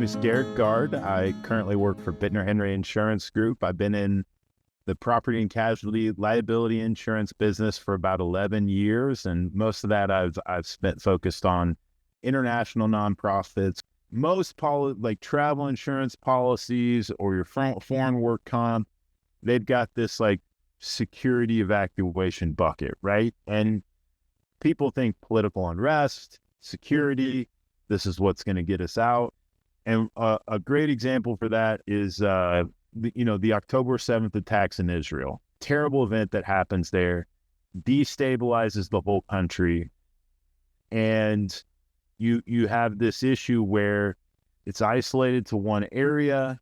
is Garrett Gard. I currently work for Bitner Henry Insurance Group. I've been in the property and casualty liability insurance business for about 11 years, and most of that I've spent focused on international nonprofits. Most like travel insurance policies or your foreign work comp, they've got this like security evacuation bucket, right? And people think political unrest, security, this is what's going to get us out. And a great example for that is, the October 7th attacks in Israel. Terrible event that happens there, destabilizes the whole country. And you have this issue where it's isolated to one area.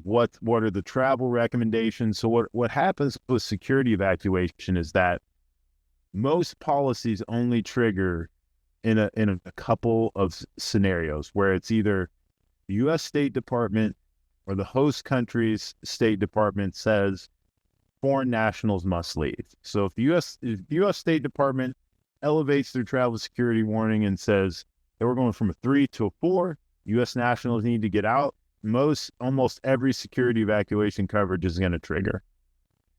What are the travel recommendations? So what happens with security evacuation is that most policies only trigger in a couple of scenarios where it's either the U.S. State Department or the host country's State Department says foreign nationals must leave. So if the U.S. State Department elevates their travel security warning and says that we're going from a 3 to a 4, U.S. nationals need to get out, almost every security evacuation coverage is going to trigger.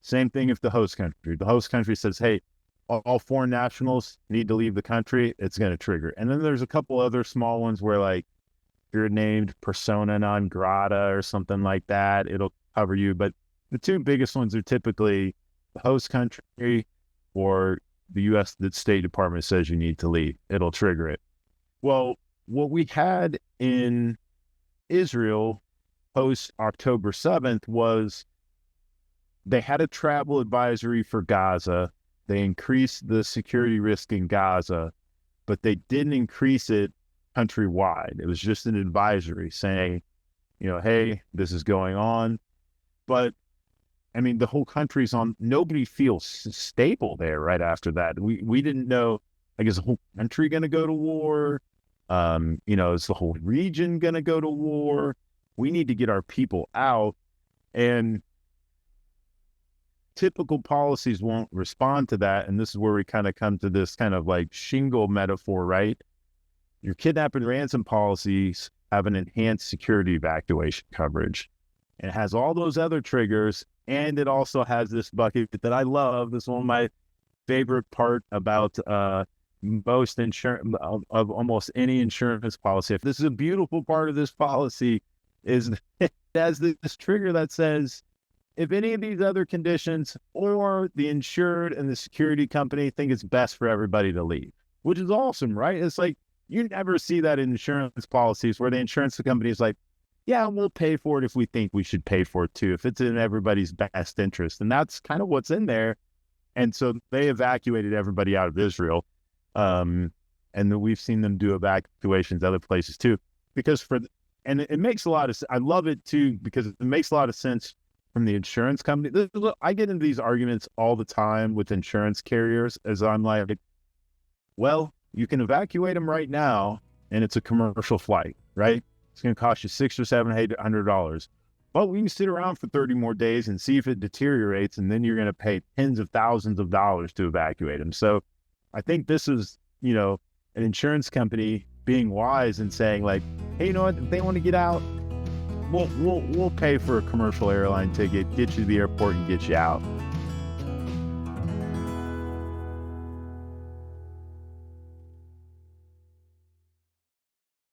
Same thing if the host country says, hey, all foreign nationals need to leave the country, it's going to trigger. And then there's a couple other small ones where, like, if you're named persona non grata or something like that, it'll cover you. But the two biggest ones are typically the host country or the U.S. the State Department says you need to leave. It'll trigger it. Well, what we had in Israel post October 7th was they had a travel advisory for Gaza. They increased the security risk in Gaza, but they didn't increase it countrywide. It was just an advisory saying, hey, this is going on. But I mean, the whole country's on, nobody feels stable there right after that. We didn't know, like, is the whole country going to go to war? Is the whole region going to go to war? We need to get our people out. And typical policies won't respond to that. And this is where we kind of come to this kind of like shingle metaphor, right? Your kidnap and ransom policies have an enhanced security evacuation coverage. It has all those other triggers, and it also has this bucket that I love. This is one of my favorite part about most insurance, of almost any insurance policy. If this is a beautiful part of this policy, is it has this trigger that says, if any of these other conditions or the insured and the security company think it's best for everybody to leave, which is awesome, right? It's like, you never see that in insurance policies where the insurance company is like, yeah, we'll pay for it if we think we should pay for it too, if it's in everybody's best interest. And that's kind of what's in there. And so they evacuated everybody out of Israel. And then we've seen them do evacuations other places too, because and it makes a lot of, I love it too, because it makes a lot of sense from the insurance company. I get into these arguments all the time with insurance carriers as I'm like, well, you can evacuate them right now, and it's a commercial flight, right? It's going to cost you $600 or $700. But we can sit around for 30 more days and see if it deteriorates, and then you're going to pay tens of thousands of dollars to evacuate them. So I think this is, an insurance company being wise and saying, like, hey, you know what? If they want to get out, we'll pay for a commercial airline ticket, get you to the airport, and get you out.